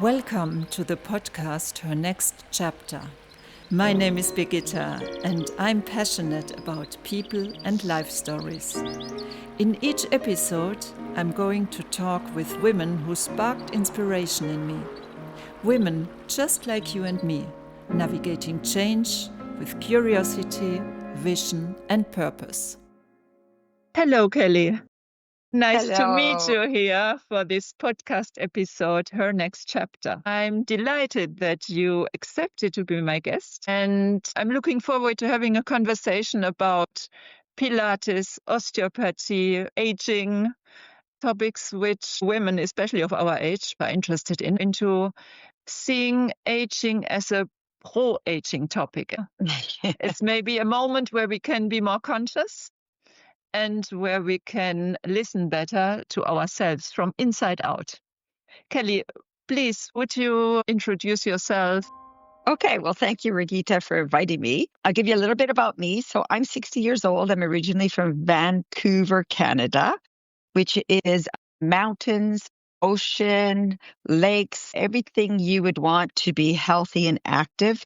Welcome to the podcast Her Next Chapter. My name is Birgitta and I'm passionate about people and life stories. In each episode, I'm going to talk with women who sparked inspiration in me. Women just like you and me, navigating change with curiosity, vision and purpose. Hello, Kelly. Nice to meet Hello. you here for this podcast episode, Her Next Chapter. I'm delighted that you accepted to be my guest, and I'm looking forward to having a conversation about pilates, osteopathy, aging, topics which women, especially of our age, are interested in, into seeing aging as a pro-aging topic. It's maybe a moment where we can be more conscious and where we can listen better to ourselves from inside out. Kelly, please, would you introduce yourself? Okay, well, thank you, Birgitta, for inviting me. I'll give you a little bit about me. So I'm 60 years old. I'm originally from Vancouver, Canada, which is mountains, ocean, lakes, everything you would want to be healthy and active.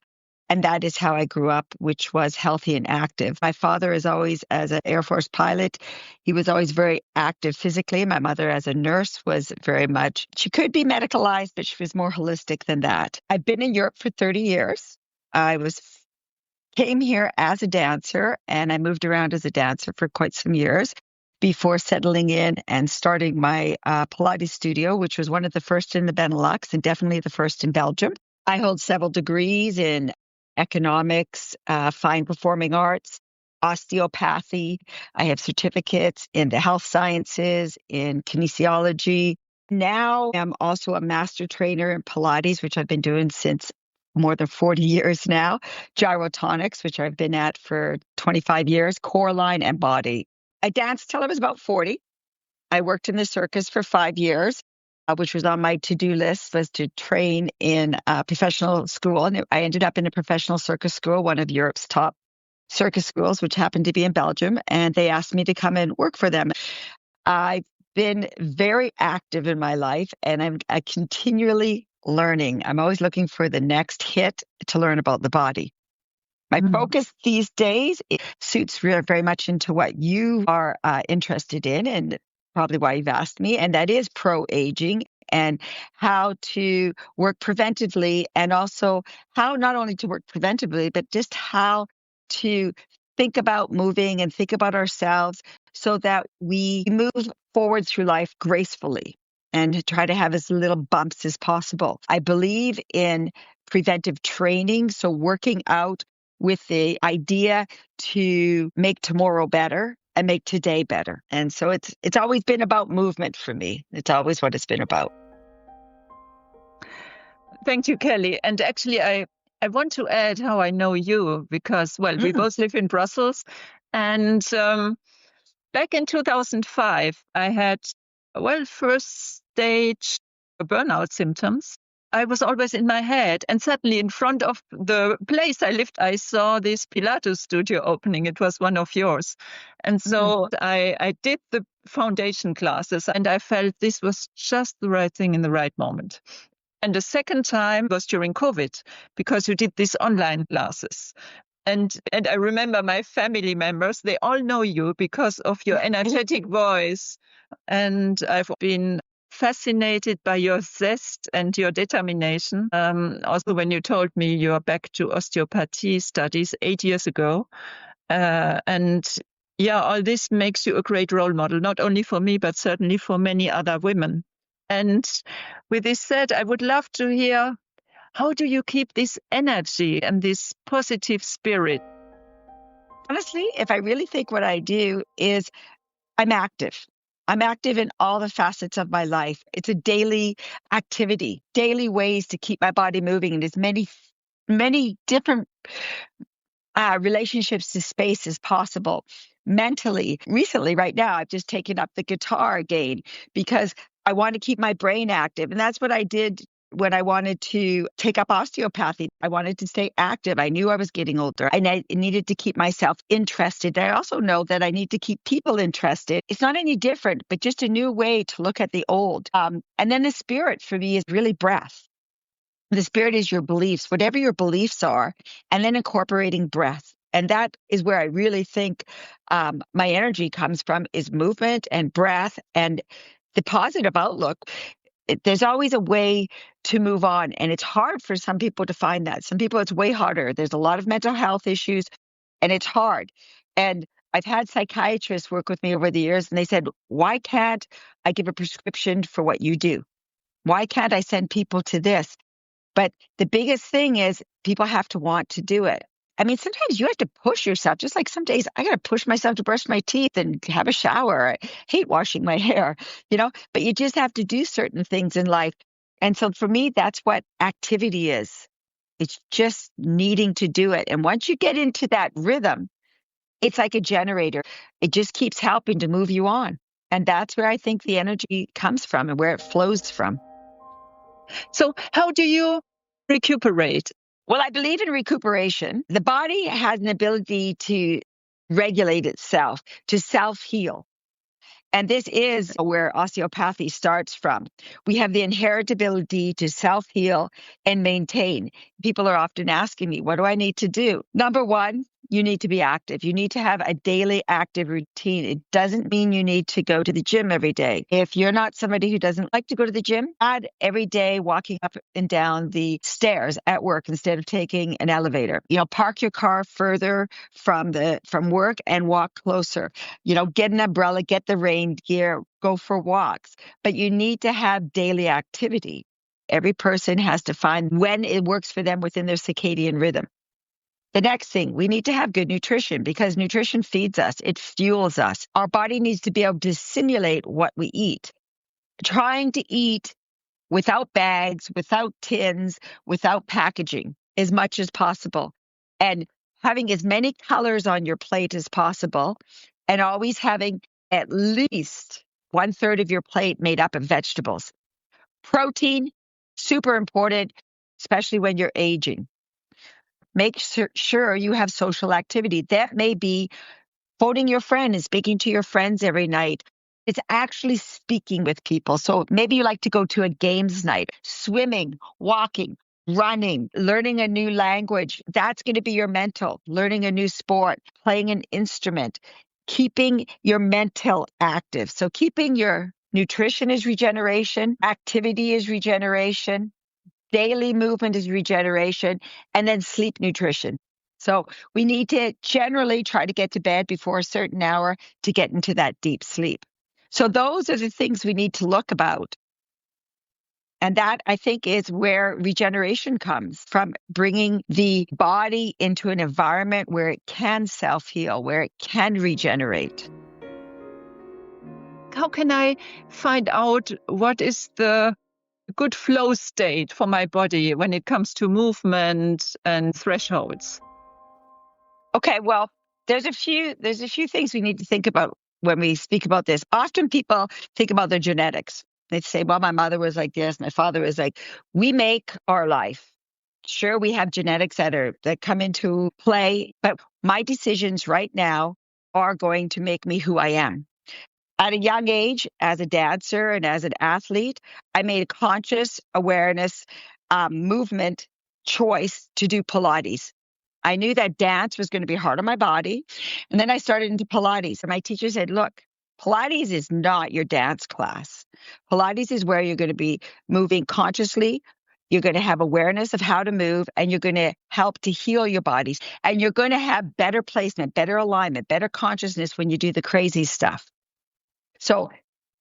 And that is how I grew up, which was healthy and active. My father is always, as an Air Force pilot, he was always very active physically. My mother, as a nurse, was very much, she could be medicalized, but she was more holistic than that. I've been in Europe for 30 years. Came here as a dancer, and I moved around as a dancer for quite some years before settling in and starting my Pilates studio, which was one of the first in the Benelux and definitely the first in Belgium. I hold several degrees in economics, fine performing arts, osteopathy. I have certificates in the health sciences, in kinesiology. Now I'm also a master trainer in Pilates, which I've been doing since more than 40 years now, gyrotonics, which I've been at for 25 years, core line and body. I danced till I was about 40. I worked in the circus for 5 years, which was on my to-do list, was to train in a professional school. And I ended up in a professional circus school, one of Europe's top circus schools, which happened to be in Belgium. And they asked me to come and work for them. I've been very active in my life, and I'm continually learning. I'm always looking for the next hit to learn about the body. My focus these days suits very much into what you are interested in, and probably why you've asked me, and that is pro-aging and how to work preventively, and also how not only to work preventively, but just how to think about moving and think about ourselves so that we move forward through life gracefully and try to have as little bumps as possible. I believe in preventive training, so working out with the idea to make tomorrow better and make today better. And so it's always been about movement for me. It's always what it's been about. Thank you, Kelly. And actually, I want to add how I know you because, well, we both live in Brussels. And back in 2005, I had, first stage burnout symptoms. I was always in my head, and suddenly in front of the place I lived, I saw this Pilates studio opening. It was one of yours. And so I did the foundation classes, and I felt this was just the right thing in the right moment. And the second time was during COVID, because you did these online classes. And I remember my family members, they all know you because of your energetic voice. And I've been fascinated by your zest and your determination. Also, when you told me you're back to osteopathy studies 8 years ago. And yeah, all this makes you a great role model, not only for me, but certainly for many other women. And with this said, I would love to hear, how do you keep this energy and this positive spirit? Honestly, if I really think what I do is I'm active. I'm active in all the facets of my life. It's a daily activity, daily ways to keep my body moving in as many different relationships to space as possible. Mentally, recently, right now, I've just taken up the guitar again because I want to keep my brain active. And that's what I did when I wanted to take up osteopathy. I wanted to stay active. I knew I was getting older. I needed to keep myself interested. I also know that I need to keep people interested. It's not any different, but just a new way to look at the old. And then the spirit for me is really breath. The spirit is your beliefs, whatever your beliefs are, and then incorporating breath. And that is where I really think my energy comes from, is movement and breath and the positive outlook. There's always a way to move on. And it's hard for some people to find that. Some people, it's way harder. There's a lot of mental health issues and it's hard. And I've had psychiatrists work with me over the years and they said, why can't I give a prescription for what you do? Why can't I send people to this? But the biggest thing is people have to want to do it. I mean, sometimes you have to push yourself. Just like some days I got to push myself to brush my teeth and have a shower. I hate washing my hair, but you just have to do certain things in life. And so for me, that's what activity is. It's just needing to do it. And once you get into that rhythm, it's like a generator. It just keeps helping to move you on. And that's where I think the energy comes from and where it flows from. So how do you recuperate? Well, I believe in recuperation. The body has an ability to regulate itself, to self-heal. And this is where osteopathy starts from. We have the inherent ability to self-heal and maintain. People are often asking me, what do I need to do? Number one, you need to be active. You need to have a daily active routine. It doesn't mean you need to go to the gym every day. If you're not somebody who doesn't like to go to the gym, add every day walking up and down the stairs at work instead of taking an elevator. Park your car further from work and walk closer. Get an umbrella, get the rain gear, go for walks. But you need to have daily activity. Every person has to find when it works for them within their circadian rhythm. The next thing, we need to have good nutrition because nutrition feeds us. It fuels us. Our body needs to be able to simulate what we eat. Trying to eat without bags, without tins, without packaging as much as possible. And having as many colors on your plate as possible and always having at least 1/3 of your plate made up of vegetables. Protein, super important, especially when you're aging. Make sure you have social activity. That may be phoning your friend and speaking to your friends every night. It's actually speaking with people. So maybe you like to go to a games night, swimming, walking, running, learning a new language. That's going to be your mental, learning a new sport, playing an instrument, keeping your mental active. So keeping your nutrition is regeneration, activity is regeneration, daily movement is regeneration, and then sleep nutrition. So we need to generally try to get to bed before a certain hour to get into that deep sleep. So those are the things we need to look about. And that, I think, is where regeneration comes from, bringing the body into an environment where it can self-heal, where it can regenerate. How can I find out what is the good flow state for my body when it comes to movement and thresholds? Okay, well, there's a few things we need to think about when we speak about this. Often people think about their genetics. They say, well, my mother was like this, my father was like, we make our life. Sure, we have genetics that come into play, but my decisions right now are going to make me who I am. At a young age, as a dancer and as an athlete, I made a conscious awareness movement choice to do Pilates. I knew that dance was going to be hard on my body. And then I started into Pilates. And my teacher said, look, Pilates is not your dance class. Pilates is where you're going to be moving consciously. You're going to have awareness of how to move, and you're going to help to heal your bodies. And you're going to have better placement, better alignment, better consciousness when you do the crazy stuff. So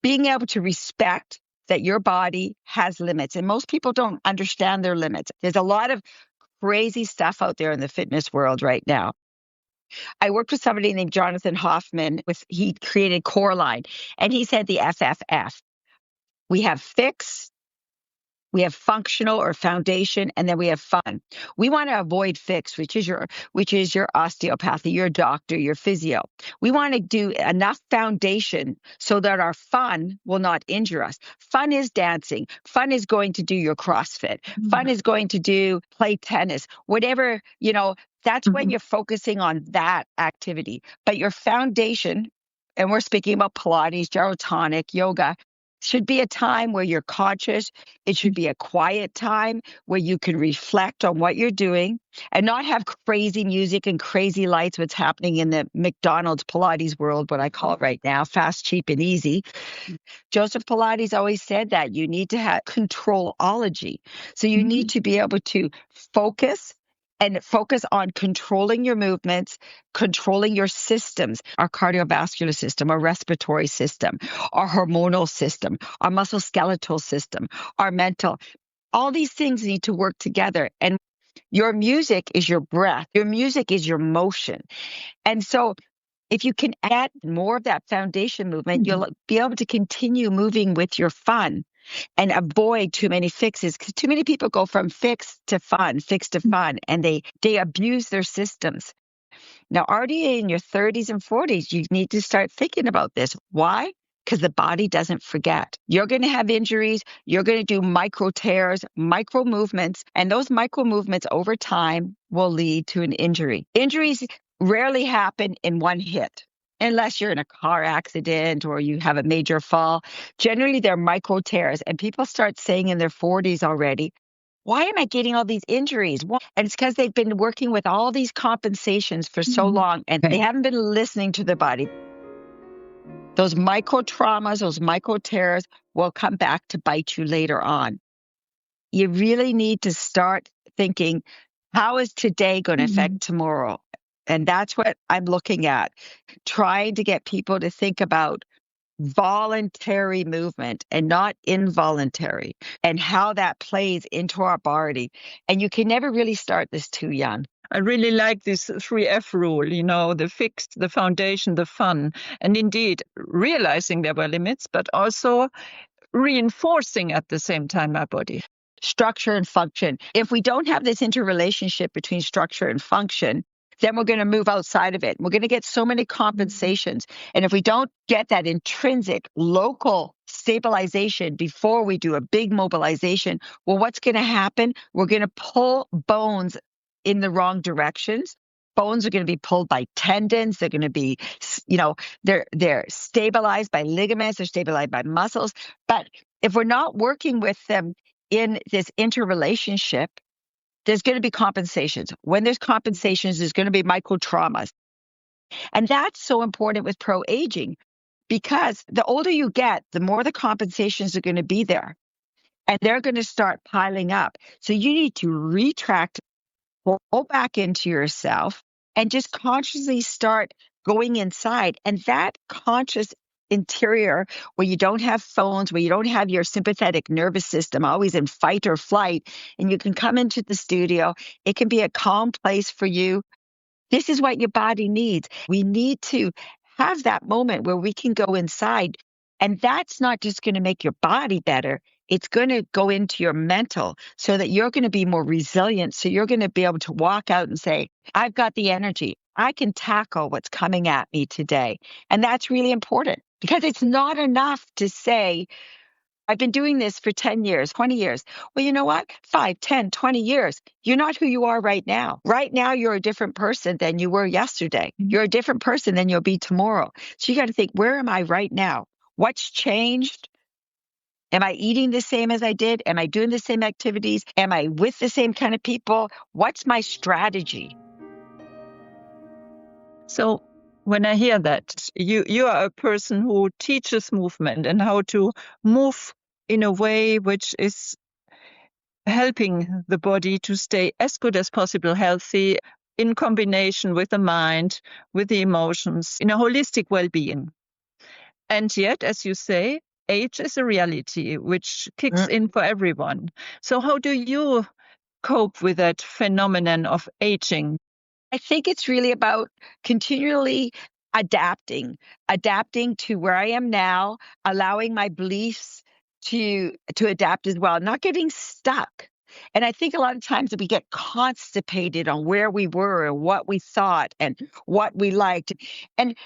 being able to respect that your body has limits, and most people don't understand their limits. There's a lot of crazy stuff out there in the fitness world right now. I worked with somebody named Jonathan Hoffman. He created Core Line, and he said the FFF. We have fix, We have functional or foundation, and then we have fun. We want to avoid fix, which is your osteopathy, your doctor, your physio. We want to do enough foundation so that our fun will not injure us. Fun is dancing. Fun is going to do your CrossFit. Fun is going to play tennis, whatever, that's when you're focusing on that activity. But your foundation, and we're speaking about Pilates, gyrotonic, yoga, should be a time where you're conscious. It should be a quiet time where you can reflect on what you're doing and not have crazy music and crazy lights, what's happening in the McDonald's Pilates world, what I call it right now, fast, cheap, and easy. Joseph Pilates always said that you need to have controlology. So you need to be able to focus on controlling your movements, controlling your systems, our cardiovascular system, our respiratory system, our hormonal system, our musculoskeletal system, our mental. All these things need to work together. And your music is your breath. Your music is your motion. And so if you can add more of that foundation movement, you'll be able to continue moving with your fun and avoid too many fixes, because too many people go from fix to fun, and they abuse their systems. Now, already in your 30s and 40s, you need to start thinking about this. Why? Because the body doesn't forget. You're going to have injuries. You're going to do micro tears, micro movements, and those micro movements over time will lead to an injury. Injuries rarely happen in one hit, unless you're in a car accident or you have a major fall. Generally, they're micro tears, and people start saying in their 40s already, why am I getting all these injuries? And it's because they've been working with all these compensations for so long, and they haven't been listening to their body. Those micro traumas, those micro tears will come back to bite you later on. You really need to start thinking, how is today going to affect tomorrow? And that's what I'm looking at, trying to get people to think about voluntary movement and not involuntary, and how that plays into our body. And you can never really start this too young. I really like this 3F rule, the fixed, the foundation, the fun. And indeed, realizing there were limits, but also reinforcing at the same time my body. Structure and function. If we don't have this interrelationship between structure and function, then we're going to move outside of it. We're going to get so many compensations. And if we don't get that intrinsic local stabilization before we do a big mobilization, well, what's going to happen? We're going to pull bones in the wrong directions. Bones are going to be pulled by tendons. They're going to be, they're stabilized by ligaments. They're stabilized by muscles. But if we're not working with them in this interrelationship, there's going to be compensations. When there's compensations, there's going to be micro traumas. And that's so important with pro-aging, because the older you get, the more the compensations are going to be there. And they're going to start piling up. So you need to retract, go back into yourself, and just consciously start going inside. And that conscious interior, where you don't have phones, where you don't have your sympathetic nervous system always in fight or flight, and you can come into the studio. It can be a calm place for you. This is what your body needs. We need to have that moment where we can go inside. And that's not just going to make your body better. It's going to go into your mental, so that you're going to be more resilient. So you're going to be able to walk out and say, I've got the energy. I can tackle what's coming at me today. And that's really important, because it's not enough to say, I've been doing this for 10 years, 20 years. Well, you know what? 5, 10, 20 years. You're not who you are right now. Right now, you're a different person than you were yesterday. You're a different person than you'll be tomorrow. So you got to think, where am I right now? What's changed? Am I eating the same as I did? Am I doing the same activities? Am I with the same kind of people? What's my strategy? So when I hear that, you are a person who teaches movement and how to move in a way which is helping the body to stay as good as possible healthy, in combination with the mind, with the emotions, in a holistic well-being. And yet, as you say, age is a reality which kicks in for everyone. So how do you cope with that phenomenon of aging? I think it's really about continually adapting to where I am now, allowing my beliefs to adapt as well, not getting stuck. And I think a lot of times we get constipated on where we were and what we thought and what we liked. And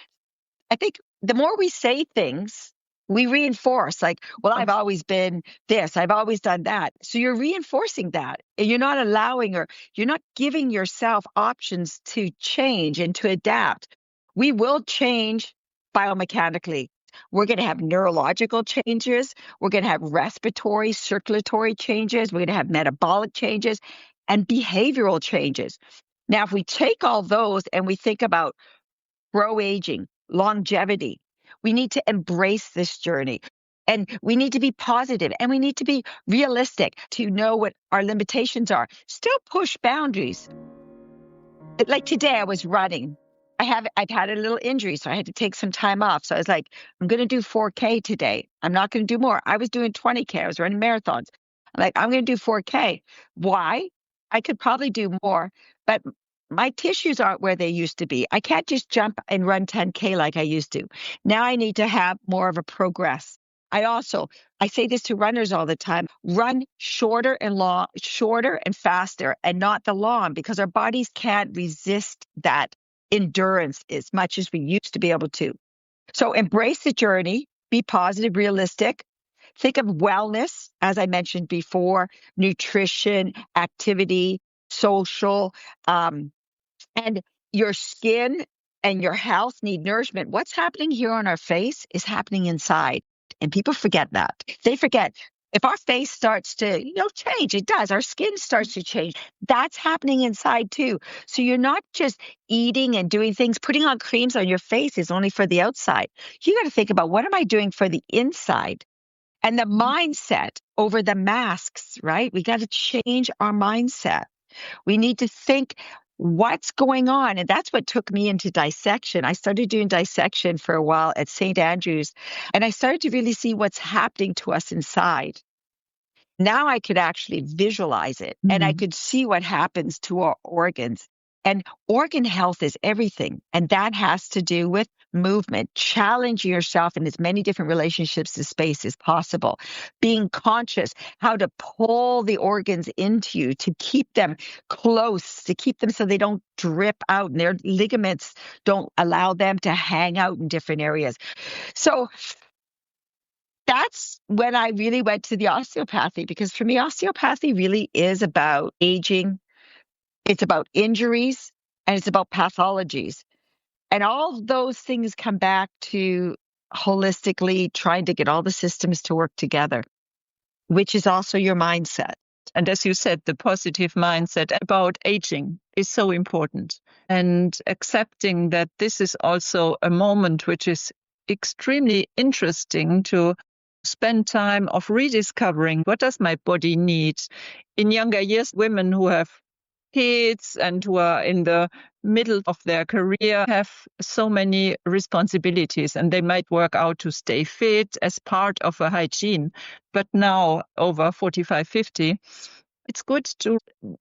I think the more we say things, we reinforce, like, well, I've always been this, I've always done that. So you're reinforcing that. And you're not allowing, or you're not giving yourself options to change and to adapt. We will change biomechanically. We're going to have neurological changes. We're going to have respiratory, circulatory changes. We're going to have metabolic changes and behavioral changes. Now, if we take all those and we think about pro-aging, longevity, we need to embrace this journey. And we need to be positive, and we need to be realistic to know what our limitations are. Still push boundaries. Like today, I was running. I've had a little injury, so I had to take some time off. So I was like, I'm going to do 4K today. I'm not going to do more. I was doing 20K. I was running marathons. I'm like, I'm going to do 4K. Why? I could probably do more, but my tissues aren't where they used to be. I can't just jump and run 10K like I used to. Now I need to have more of a progress. I say this to runners all the time, run shorter and faster, and not the long, because our bodies can't resist that endurance as much as we used to be able to. So embrace the journey, be positive, realistic. Think of wellness, as I mentioned before, nutrition, activity, social, and your skin and your health need nourishment. What's happening here on our face is happening inside. And people forget that. They forget if our face starts to, change, it does. Our skin starts to change. That's happening inside too. So you're not just eating and doing things, putting on creams on your face is only for the outside. You got to think about, what am I doing for the inside? And the mindset over the masks, right? We got to change our mindset. We need to think, what's going on? And that's what took me into dissection. I started doing dissection for a while at St. Andrews, and I started to really see what's happening to us inside. Now I could actually visualize it, and I could see what happens to our organs. And organ health is everything. And that has to do with movement, challenging yourself in as many different relationships to space as possible, being conscious how to pull the organs into you, to keep them close, to keep them so they don't drip out and their ligaments don't allow them to hang out in different areas. So that's when I really went to the osteopathy, because for me, osteopathy really is about aging. It's about injuries, and it's about pathologies. And all of those things come back to holistically trying to get all the systems to work together, which is also your mindset. And as you said, the positive mindset about aging is so important. And accepting that this is also a moment which is extremely interesting to spend time of rediscovering, what does my body need? In younger years, women who have kids and who are in the middle of their career have so many responsibilities, and they might work out to stay fit as part of a hygiene. But now, over 45, 50, it's good to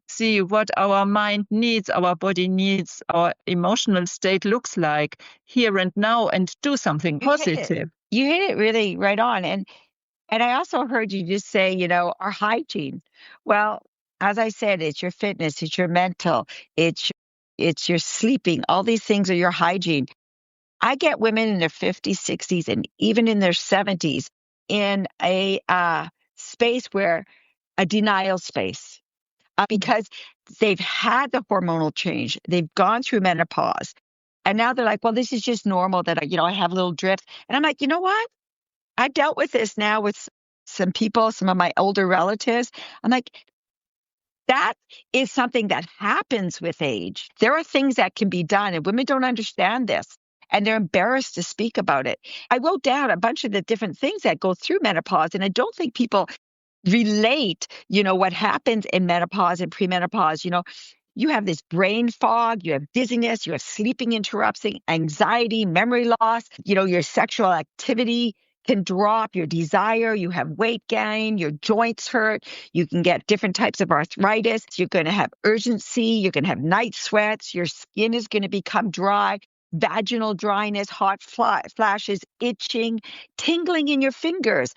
see what our mind needs, our body needs, our emotional state looks like here and now, and do something positive. You hit it really right on. And I also heard you just say, our hygiene. Well, as I said, it's your fitness, it's your mental, it's your sleeping. All these things are your hygiene. I get women in their 50s, 60s, and even in their 70s in a space where a denial space, because they've had the hormonal change, they've gone through menopause, and now they're like, well, this is just normal that I have little drifts. And I'm like, you know what? I've dealt with this now with some people, some of my older relatives. I'm like, that is something that happens with age. There are things that can be done, and women don't understand this, and they're embarrassed to speak about it. I wrote down a bunch of the different things that go through menopause, and I don't think people relate, what happens in menopause and premenopause. You have this brain fog, you have dizziness, you have sleeping interruptions, anxiety, memory loss, your sexual activity can drop, your desire, you have weight gain, your joints hurt, you can get different types of arthritis, you're going to have urgency, you're going to have night sweats, your skin is going to become dry. vaginal dryness, hot flashes, itching, tingling in your fingers.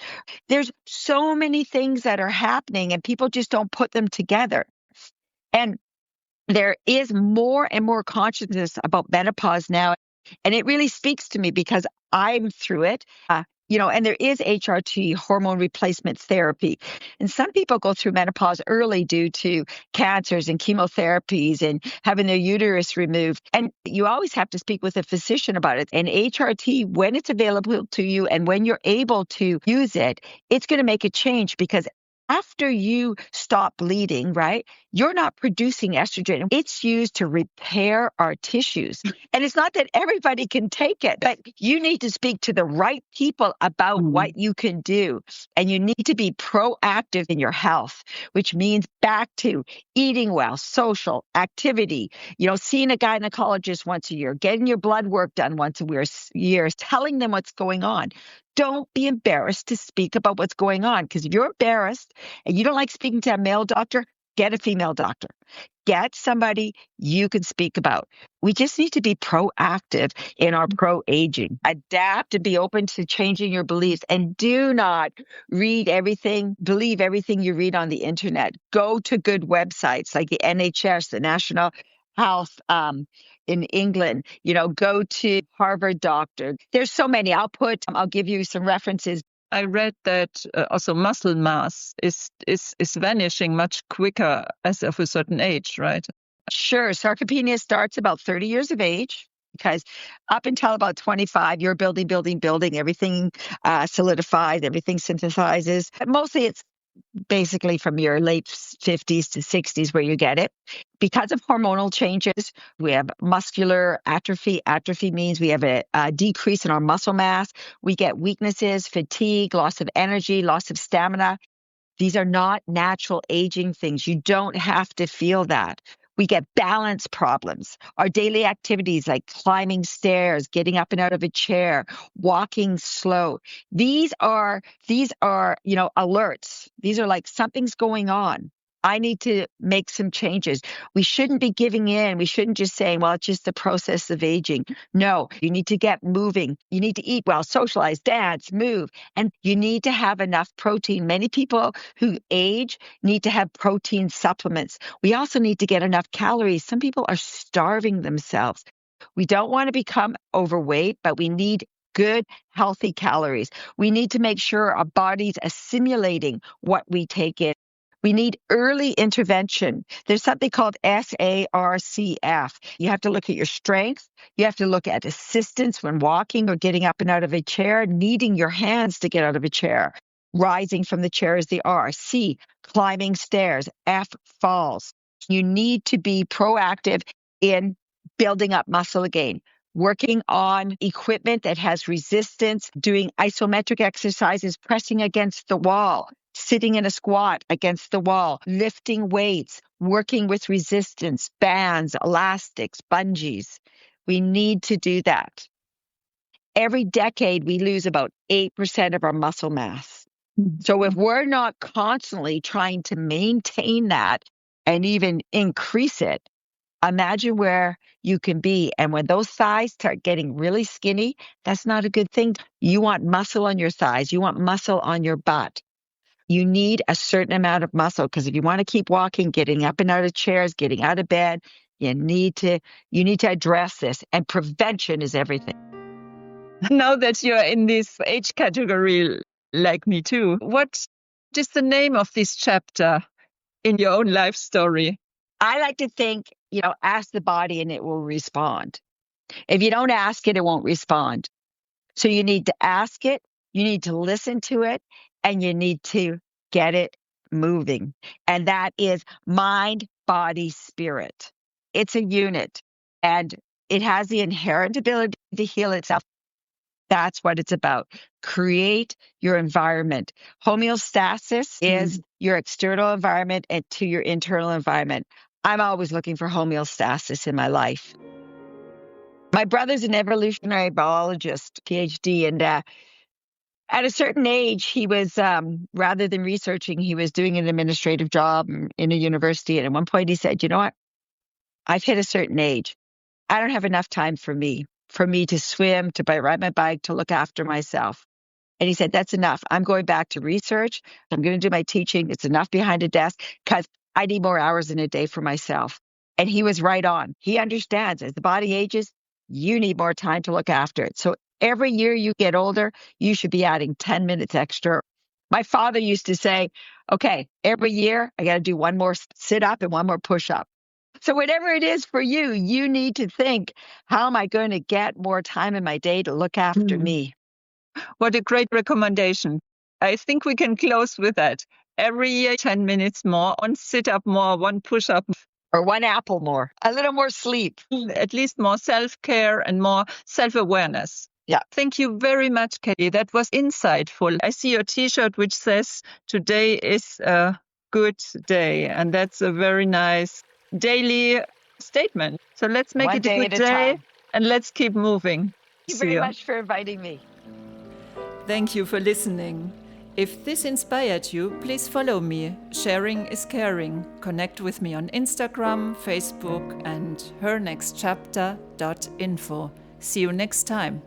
There's so many things that are happening and people just don't put them together. And there is more and more consciousness about menopause now. And it really speaks to me because I'm through it. And there is HRT, hormone replacement therapy. And some people go through menopause early due to cancers and chemotherapies and having their uterus removed. And you always have to speak with a physician about it. And HRT, when it's available to you and when you're able to use it, it's going to make a change because after you stop bleeding, right, you're not producing estrogen. It's used to repair our tissues. And it's not that everybody can take it, but you need to speak to the right people about what you can do. And you need to be proactive in your health, which means back to eating well, social activity, seeing a gynecologist once a year, getting your blood work done once a year, telling them what's going on. Don't be embarrassed to speak about what's going on, because if you're embarrassed and you don't like speaking to a male doctor, get a female doctor. Get somebody you can speak about. We just need to be proactive in our pro-aging. Adapt and be open to changing your beliefs. And do not believe everything you read on the internet. Go to good websites like the NHS, the National Health in England, go to Harvard Doctor. There's so many. I'll give you some references. I read that also muscle mass is vanishing much quicker as of a certain age, right? Sure. Sarcopenia starts about 30 years of age because up until about 25, you're building, everything solidifies, everything synthesizes. But mostly it's basically from your late 50s to 60s where you get it. Because of hormonal changes, we have muscular atrophy. Atrophy means we have a decrease in our muscle mass. We get weaknesses, fatigue, loss of energy, loss of stamina. These are not natural aging things. You don't have to feel that. We get balance problems. Our daily activities like climbing stairs, getting up and out of a chair, walking slow. These are alerts. These are like something's going on. I need to make some changes. We shouldn't be giving in. We shouldn't just saying, well, it's just the process of aging. No, you need to get moving. You need to eat well, socialize, dance, move, and you need to have enough protein. Many people who age need to have protein supplements. We also need to get enough calories. Some people are starving themselves. We don't want to become overweight, but we need good, healthy calories. We need to make sure our body's assimilating what we take in. We need early intervention. There's something called SARCF. You have to look at your strength. You have to look at assistance when walking or getting up and out of a chair, needing your hands to get out of a chair. Rising from the chair is the R. C, climbing stairs. F, falls. You need to be proactive in building up muscle again. Working on equipment that has resistance, doing isometric exercises, pressing against the wall, sitting in a squat against the wall, lifting weights, working with resistance, bands, elastics, bungees. We need to do that. Every decade, we lose about 8% of our muscle mass. So if we're not constantly trying to maintain that and even increase it, imagine where you can be. And when those thighs start getting really skinny, that's not a good thing. You want muscle on your thighs. You want muscle on your butt. You need a certain amount of muscle because if you want to keep walking, getting up and out of chairs, getting out of bed, you need to address this. And prevention is everything. Now that you're in this age category, like me too, what is the name of this chapter in your own life story? I like to think, ask the body and it will respond. If you don't ask it, it won't respond. So you need to ask it, you need to listen to it, and you need to get it moving. And that is mind, body, spirit. It's a unit and it has the inherent ability to heal itself. That's what it's about. Create your environment. Homeostasis is your external environment and to your internal environment. I'm always looking for homeostasis in my life. My brother's an evolutionary biologist, PhD, and at a certain age, he was, rather than researching, he was doing an administrative job in a university. And at one point he said, you know what? I've hit a certain age. I don't have enough time for me. for me to swim, to ride my bike, to look after myself. And he said, that's enough. I'm going back to research. I'm going to do my teaching. It's enough behind a desk because I need more hours in a day for myself. And he was right on. He understands as the body ages, you need more time to look after it. So every year you get older, you should be adding 10 minutes extra. My father used to say, okay, every year I got to do one more sit up and one more push up. So whatever it is for you, you need to think, how am I going to get more time in my day to look after me? What a great recommendation. I think we can close with that. Every year, 10 minutes more, one sit up more, one push up. Or one apple more, a little more sleep. At least more self-care and more self-awareness. Yeah. Thank you very much, Katie. That was insightful. I see your t-shirt which says, today is a good day. And that's a very nice daily statement. So let's make it a good day and let's keep moving. Thank you very much for inviting me. Thank you for listening. If this inspired you, please follow me. Sharing is caring. Connect with me on Instagram, Facebook, and hernextchapter.info. See you next time.